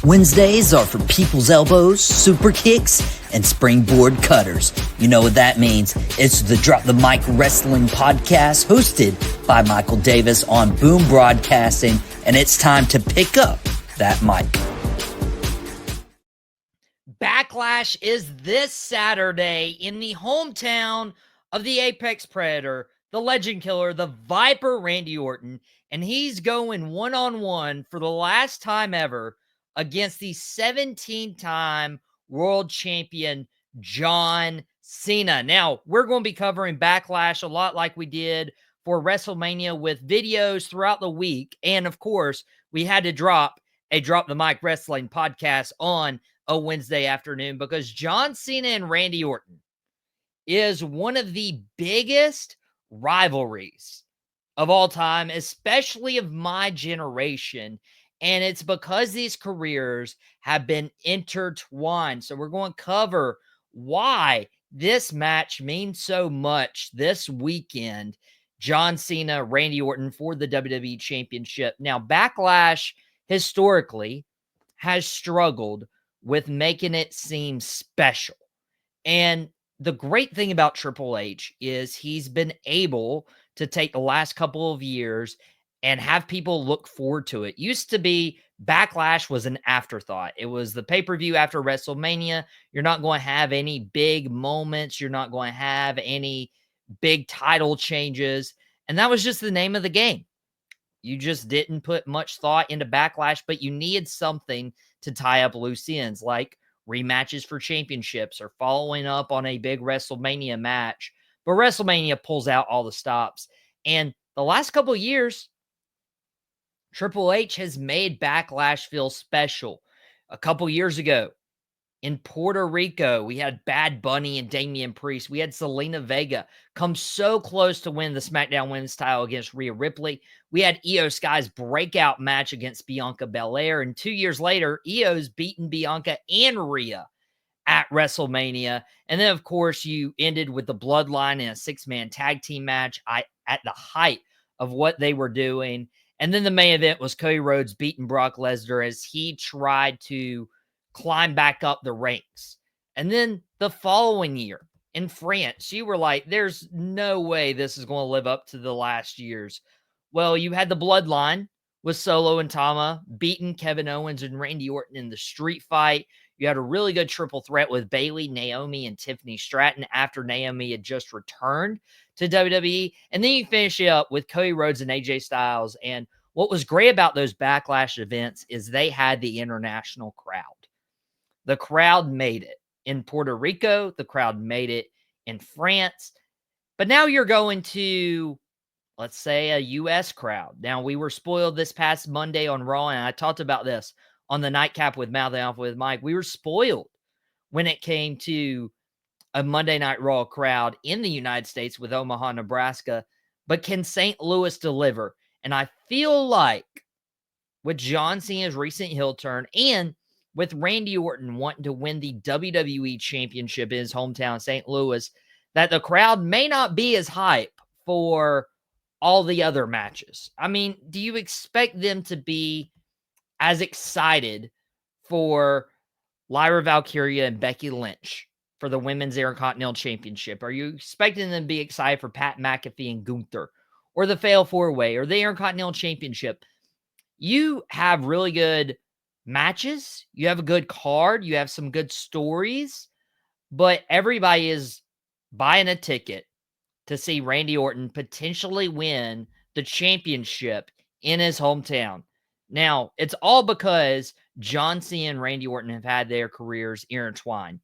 Wednesdays are for people's elbows, super kicks, and springboard cutters. You know what that means. It's the Drop the Mic Wrestling Podcast hosted by Michael Davis on Boom Broadcasting, and it's time to pick up that mic. Backlash is this Saturday in the hometown of the Apex Predator, the Legend Killer, the Viper Randy Orton, and he's going one-on-one for the last time ever against the 17-time world champion John Cena. Now, we're going to be covering Backlash a lot like we did for WrestleMania with videos throughout the week, and of course, we had to drop a Drop the Mic Wrestling podcast on a Wednesday afternoon because John Cena and Randy Orton is one of the biggest rivalries of all time, especially of my generation. And it's because these careers have been intertwined. So we're going to cover why this match means so much this weekend. John Cena, Randy Orton for the WWE Championship. Now, Backlash historically has struggled with making it seem special. And the great thing about Triple H is he's been able to take the last couple of years and have people look forward to it. Used to be Backlash was an afterthought. It was the pay-per-view after WrestleMania. You're not going to have any big moments. You're not going to have any big title changes. And that was just the name of the game. You just didn't put much thought into Backlash, but you needed something to tie up loose ends, like rematches for championships or following up on a big WrestleMania match. But WrestleMania pulls out all the stops. And the last couple of years, Triple H has made Backlash feel special. A couple years ago, in Puerto Rico, we had Bad Bunny and Damian Priest. We had Selena Vega come so close to win the SmackDown Women's title against Rhea Ripley. We had Io Sky's breakout match against Bianca Belair. And 2 years later, Io's beaten Bianca and Rhea at WrestleMania. And then, of course, you ended with the Bloodline in a six-man tag team match at the height of what they were doing. And then the main event was Cody Rhodes beating Brock Lesnar as he tried to climb back up the ranks. And then the following year in France, you were like, there's no way this is going to live up to the last years. Well, you had the Bloodline with Solo and Tama beating Kevin Owens and Randy Orton in the street fight. You had a really good triple threat with Bayley, Naomi, and Tiffany Stratton after Naomi had just returned to WWE. And then you finish it up with Cody Rhodes and AJ Styles. And what was great about those Backlash events is they had the international crowd. The crowd made it in Puerto Rico. The crowd made it in France. But now you're going to, let's say, a U.S. crowd. Now, we were spoiled this past Monday on Raw, and I talked about this on the Nightcap with Mouthing Off with Mike. We were spoiled when it came to a Monday Night Raw crowd in the United States with Omaha, Nebraska. But can St. Louis deliver? And I feel like with John Cena's recent heel turn and with Randy Orton wanting to win the WWE Championship in his hometown, St. Louis, that the crowd may not be as hype for all the other matches. I mean, do you expect them to be as excited for Lyra Valkyria and Becky Lynch for the Women's Intercontinental Championship? Are you expecting them to be excited for Pat McAfee and Gunther or the Fatal 4-Way or the Intercontinental Championship? You have really good matches. You have a good card. You have some good stories, but everybody is buying a ticket to see Randy Orton potentially win the championship in his hometown. Now, it's all because John Cena and Randy Orton have had their careers intertwined.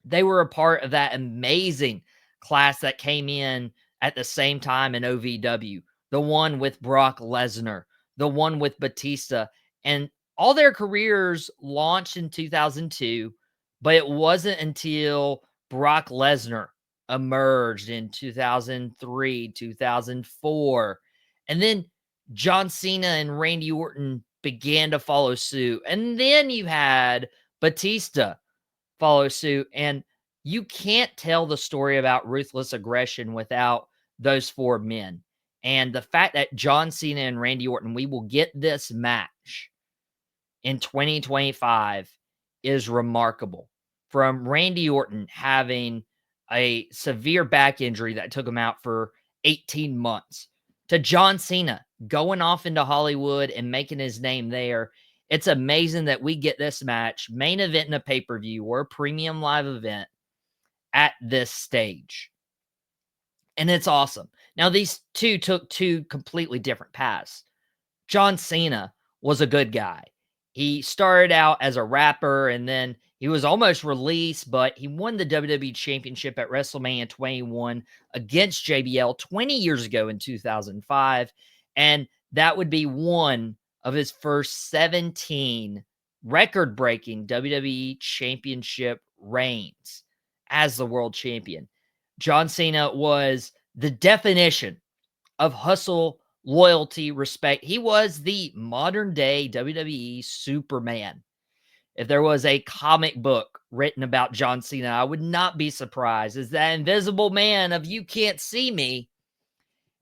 They were a part of that amazing class that came in at the same time in OVW, the one with Brock Lesnar, the one with Batista, and all their careers launched in 2002, but it wasn't until Brock Lesnar emerged in 2003, 2004, and then John Cena and Randy Orton began to follow suit. And then you had Batista follow suit. And you can't tell the story about ruthless aggression without those four men. And the fact that John Cena and Randy Orton, we will get this match in 2025 is remarkable. From Randy Orton having a severe back injury that took him out for 18 months to John Cena going off into Hollywood and making his name there. It's amazing that we get this match, main event in a pay-per-view or a premium live event at this stage. And it's awesome. Now, these two took two completely different paths. John Cena was a good guy. He started out as a rapper and then he was almost released, but he won the WWE Championship at WrestleMania 21 against JBL 20 years ago in 2005. And that would be one of his first 17 record breaking WWE Championship reigns as the world champion. John Cena was the definition of hustle, loyalty, respect. He was the modern day WWE Superman. If there was a comic book written about John Cena, I would not be surprised. As that invisible man of you can't see me.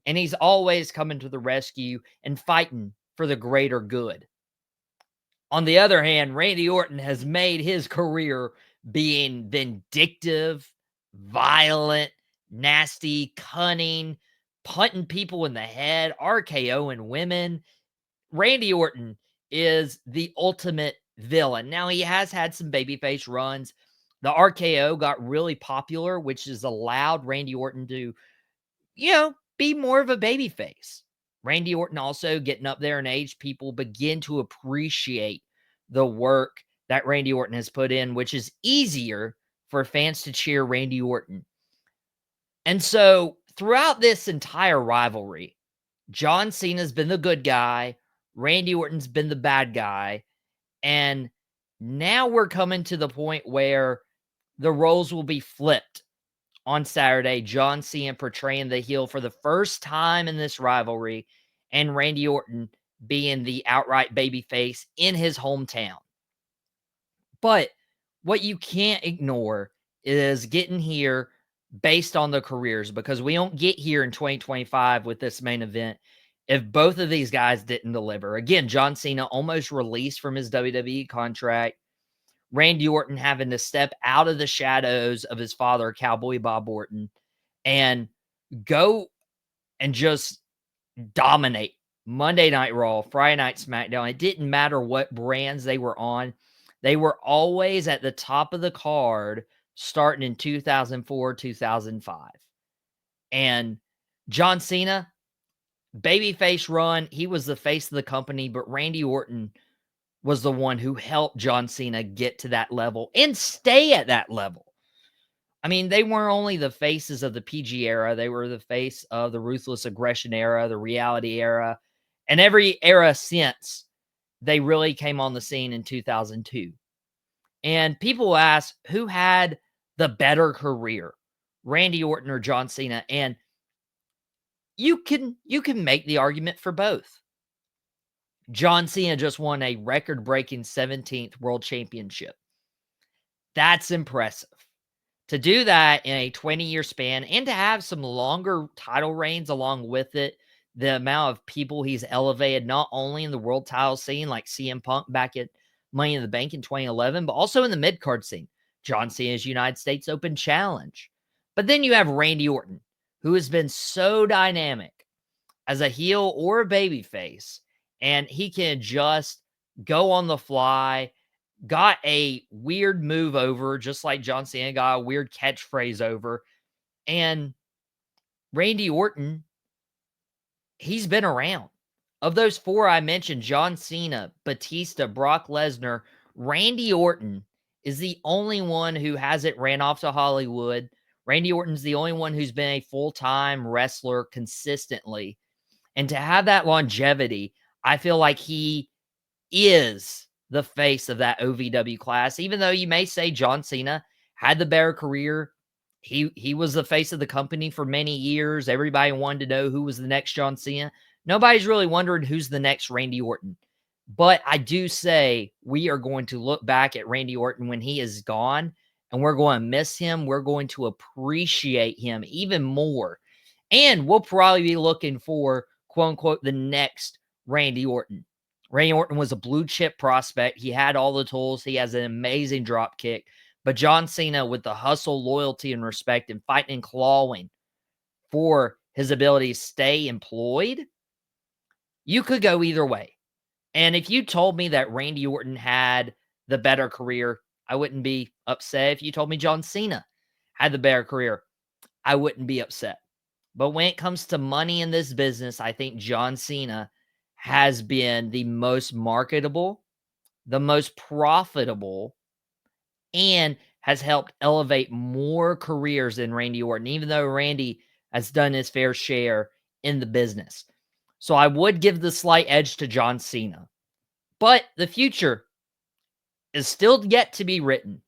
And he's always coming to the rescue and fighting for the greater good. On the other hand, Randy Orton has made his career being vindictive, violent, nasty, cunning, punting people in the head, RKOing women. Randy Orton is the ultimate villain. Now, he has had some babyface runs. The RKO got really popular, which has allowed Randy Orton to, be more of a babyface. Randy Orton also getting up there in age, people begin to appreciate the work that Randy Orton has put in, which is easier for fans to cheer Randy Orton. And so throughout this entire rivalry, John Cena's been the good guy, Randy Orton's been the bad guy, and now we're coming to the point where the roles will be flipped on Saturday. John Cena portraying the heel for the first time in this rivalry, and Randy Orton being the outright babyface in his hometown. But what you can't ignore is getting here based on the careers, because we don't get here in 2025 with this main event if both of these guys didn't deliver. Again, John Cena almost released from his WWE contract. Randy Orton having to step out of the shadows of his father, Cowboy Bob Orton, and go and just dominate Monday Night Raw, Friday Night SmackDown. It didn't matter what brands they were on. They were always at the top of the card starting in 2004, 2005. And John Cena, babyface run, he was the face of the company, but Randy Orton was the one who helped John Cena get to that level and stay at that level. I mean, they weren't only the faces of the PG era, they were the face of the ruthless aggression era, the reality era, and every era since they really came on the scene in 2002. And people ask, who had the better career, Randy Orton or John Cena? And you can make the argument for both. John Cena just won a record-breaking 17th World Championship. That's impressive. To do that in a 20-year span and to have some longer title reigns along with it, the amount of people he's elevated, not only in the world title scene like CM Punk back at Money in the Bank in 2011, but also in the mid-card scene. John Cena's United States Open Challenge. But then you have Randy Orton, who has been so dynamic as a heel or a babyface, and he can just go on the fly, got a weird move over, just like John Cena got a weird catchphrase over. And Randy Orton, he's been around. Of those four I mentioned, John Cena, Batista, Brock Lesnar, Randy Orton is the only one who hasn't ran off to Hollywood. Randy Orton's the only one who's been a full-time wrestler consistently. And to have that longevity, I feel like he is the face of that OVW class. Even though you may say John Cena had the better career, he was the face of the company for many years. Everybody wanted to know who was the next John Cena. Nobody's really wondering who's the next Randy Orton. But I do say we are going to look back at Randy Orton when he is gone, and we're going to miss him. We're going to appreciate him even more. And we'll probably be looking for, quote unquote, the next Randy Orton. Randy Orton was a blue chip prospect. He had all the tools. He has an amazing drop kick. But John Cena, with the hustle, loyalty, and respect, and fighting and clawing for his ability to stay employed, you could go either way. And if you told me that Randy Orton had the better career, I wouldn't be upset. If you told me John Cena had the better career, I wouldn't be upset. But when it comes to money in this business, I think John Cena has been the most marketable, the most profitable, and has helped elevate more careers than Randy Orton, even though Randy has done his fair share in the business. So I would give the slight edge to John Cena. But the future is still yet to be written.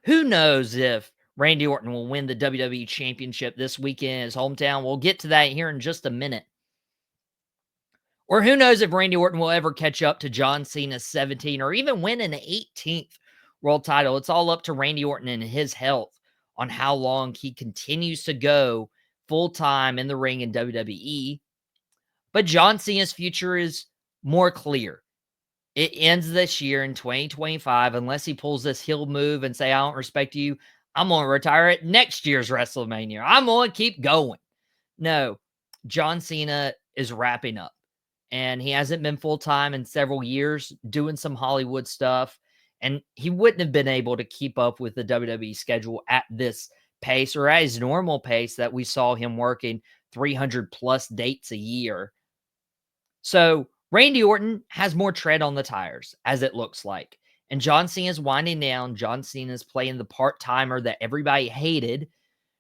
Who knows if Randy Orton will win the WWE Championship this weekend in his hometown? We'll get to that here in just a minute. Or who knows if Randy Orton will ever catch up to John Cena's 17 or even win an 18th world title. It's all up to Randy Orton and his health on how long he continues to go full-time in the ring in WWE. But John Cena's future is more clear. It ends this year in 2025 unless he pulls this heel move and say, I don't respect you. I'm going to retire at next year's WrestleMania. I'm going to keep going. No, John Cena is wrapping up. And he hasn't been full-time in several years, doing some Hollywood stuff. And he wouldn't have been able to keep up with the WWE schedule at this pace or at his normal pace that we saw him working 300 plus dates a year. So Randy Orton has more tread on the tires, as it looks like. And John Cena's winding down. John Cena's playing the part-timer that everybody hated,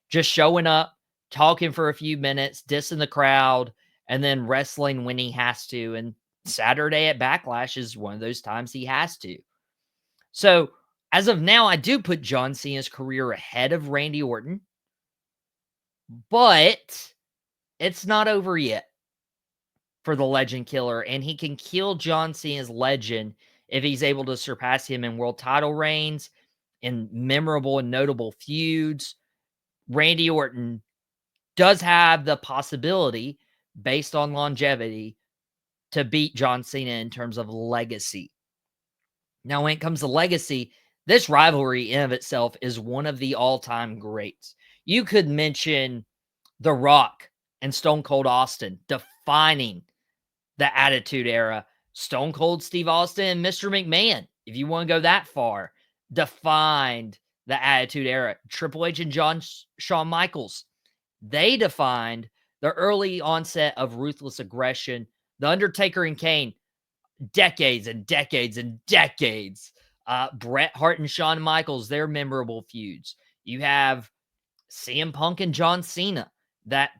just showing up, talking for a few minutes, dissing the crowd, and then wrestling when he has to. And Saturday at Backlash is one of those times he has to. So as of now, I do put John Cena's career ahead of Randy Orton, but it's not over yet for the Legend Killer, and he can kill John Cena's legend if he's able to surpass him in world title reigns, in memorable and notable feuds. Randy Orton does have the possibility, based on longevity, to beat John Cena in terms of legacy. Now, when it comes to legacy, this rivalry in of itself is one of the all-time greats. You could mention The Rock and Stone Cold Austin defining the Attitude Era. Stone Cold Steve Austin and Mr. McMahon, if you want to go that far, defined the Attitude Era. Triple H and Shawn Michaels, they defined the early onset of ruthless aggression. The Undertaker and Kane, decades and decades and decades. Bret Hart and Shawn Michaels, their memorable feuds. You have CM Punk and John Cena. That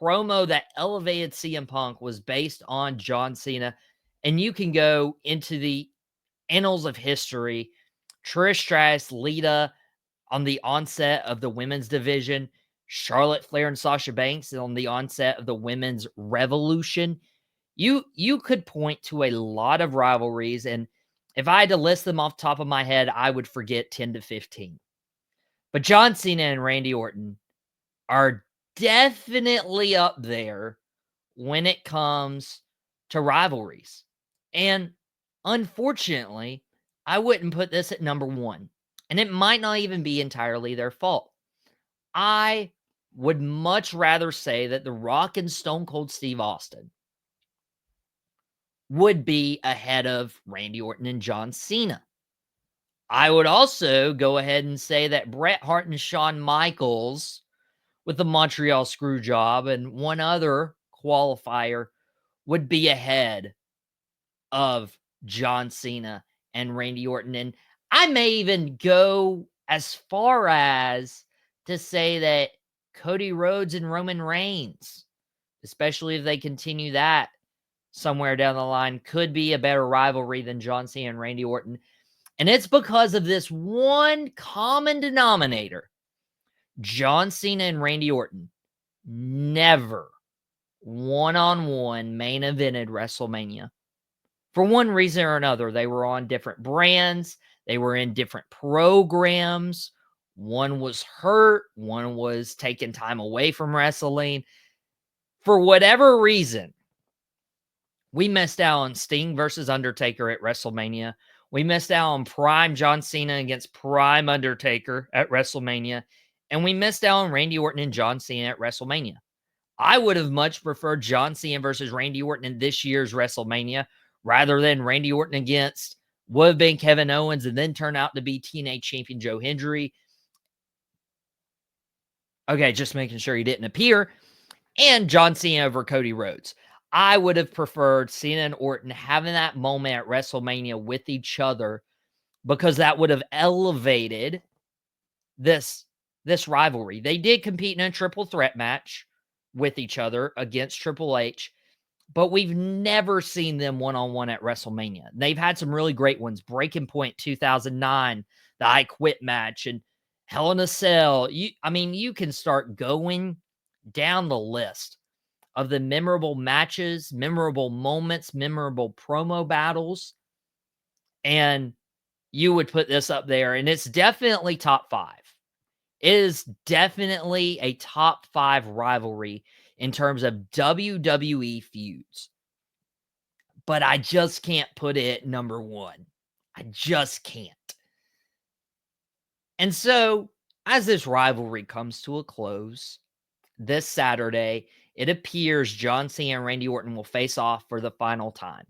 promo that elevated CM Punk was based on John Cena. And you can go into the annals of history. Trish Stratus, Lita on the onset of the women's division. Charlotte Flair and Sasha Banks on the onset of the women's revolution. You could point to a lot of rivalries, and if I had to list them off the top of my head, I would forget 10 to 15. But John Cena and Randy Orton are definitely up there when it comes to rivalries. And unfortunately, I wouldn't put this at number one. And it might not even be entirely their fault. I would much rather say that The Rock and Stone Cold Steve Austin would be ahead of Randy Orton and John Cena. I would also go ahead and say that Bret Hart and Shawn Michaels with the Montreal Screwjob and one other qualifier would be ahead of John Cena and Randy Orton. And I may even go as far as to say that Cody Rhodes and Roman Reigns, especially if they continue that somewhere down the line, could be a better rivalry than John Cena and Randy Orton. And it's because of this one common denominator. John Cena and Randy Orton never one-on-one main evented WrestleMania. For one reason or another, they were on different brands. They were in different programs. One was hurt. One was taking time away from wrestling. For whatever reason, We missed out on Sting versus Undertaker at WrestleMania. We missed out on prime John Cena against prime Undertaker at WrestleMania. And we missed out on Randy Orton and John Cena at WrestleMania. I would have much preferred John Cena versus Randy Orton in this year's WrestleMania rather than Randy Orton against would have been Kevin Owens and then turn out to be TNA champion Joe Hendry. Okay, just making sure he didn't appear. And John Cena over Cody Rhodes. I would have preferred Cena and Orton having that moment at WrestleMania with each other because that would have elevated this rivalry. They did compete in a triple threat match with each other against Triple H, but we've never seen them one-on-one at WrestleMania. They've had some really great ones. Breaking Point 2009, the I Quit match, and Hell in a Cell. You can start going down the list of the memorable matches, memorable moments, memorable promo battles, and you would put this up there, and it's definitely top 5. It is definitely a top 5 rivalry in terms of WWE feuds. But I just can't put it number 1. I just can't. And so, as this rivalry comes to a close, this Saturday, it appears John Cena and Randy Orton will face off for the final time.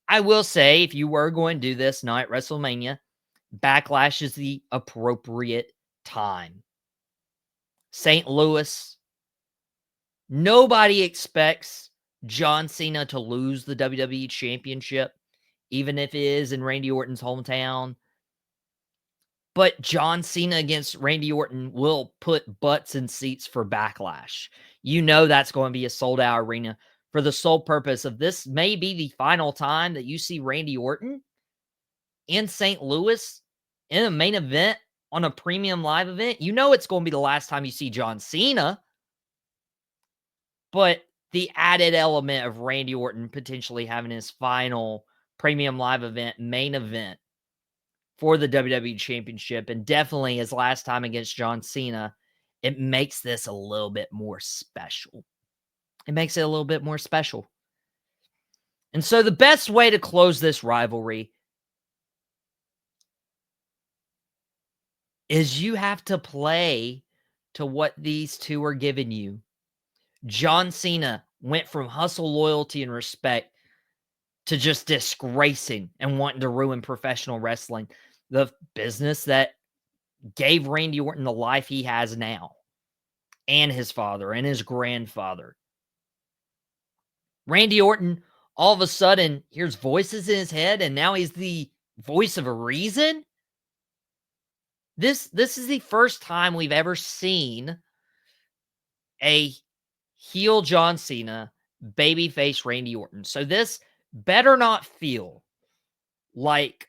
I will say, if you were going to do this night at WrestleMania, Backlash is the appropriate time. St. Louis, nobody expects John Cena to lose the WWE Championship, even if it is in Randy Orton's hometown. But John Cena against Randy Orton will put butts in seats for Backlash. You know that's going to be a sold-out arena for the sole purpose of this may be the final time that you see Randy Orton in St. Louis in a main event on a premium live event. You know it's going to be the last time you see John Cena. But the added element of Randy Orton potentially having his final premium live event, main event, for the WWE Championship, and definitely his last time against John Cena, it makes this a little bit more special. It makes it a little bit more special. And so the best way to close this rivalry is you have to play to what these two are giving you. John Cena went from hustle, loyalty, and respect to just disgracing and wanting to ruin professional wrestling, the business that gave Randy Orton the life he has now, and his father and his grandfather. Randy Orton, all of a sudden, hears voices in his head, and now he's the voice of a reason. This is the first time we've ever seen a heel John Cena, babyface Randy Orton. So this better not feel like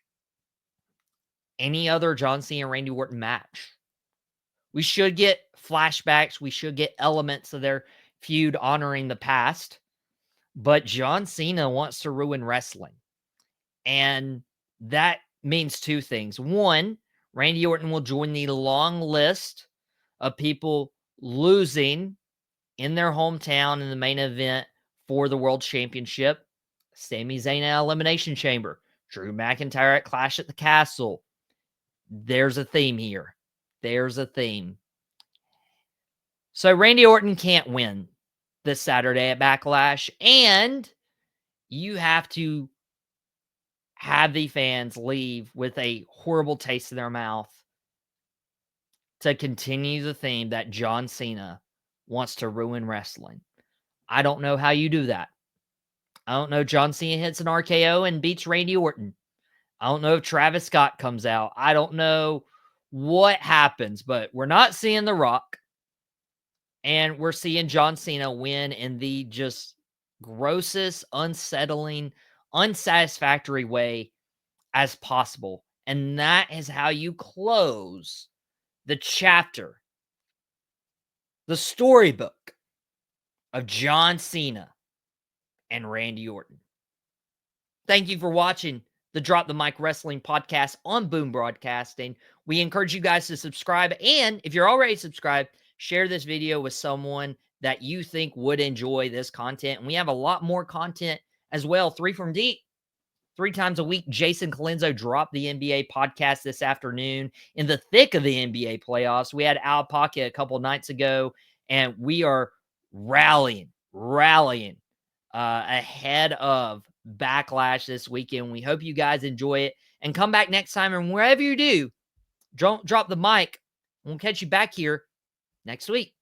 any other John Cena and Randy Orton match. We should get flashbacks. We should get elements of their feud honoring the past. But John Cena wants to ruin wrestling. And that means two things. One, Randy Orton will join the long list of people losing in their hometown in the main event for the World Championship. Sami Zayn at Elimination Chamber. Drew McIntyre at Clash at the Castle. There's a theme here. There's a theme. So Randy Orton can't win this Saturday at Backlash. And you have to have the fans leave with a horrible taste in their mouth to continue the theme that John Cena wants to ruin wrestling. I don't know how you do that. I don't know if John Cena hits an RKO and beats Randy Orton. I don't know if Travis Scott comes out. I don't know what happens, but we're not seeing The Rock. And we're seeing John Cena win in the just grossest, unsettling, unsatisfactory way as possible. And that is how you close the chapter, the storybook of John Cena and Randy Orton. Thank you for watching the Drop the Mic Wrestling podcast on Boom Broadcasting. We encourage you guys to subscribe. And if you're already subscribed, share this video with someone that you think would enjoy this content. And we have a lot more content as well. 3 from Deep. 3 times a week, Jason Colenso dropped the NBA podcast this afternoon in the thick of the NBA playoffs. We had Al Pocket a couple nights ago, and we are rallying ahead of Backlash this weekend. We hope you guys enjoy it, and come back next time. And wherever you do, don't drop the mic. We'll catch you back here next week.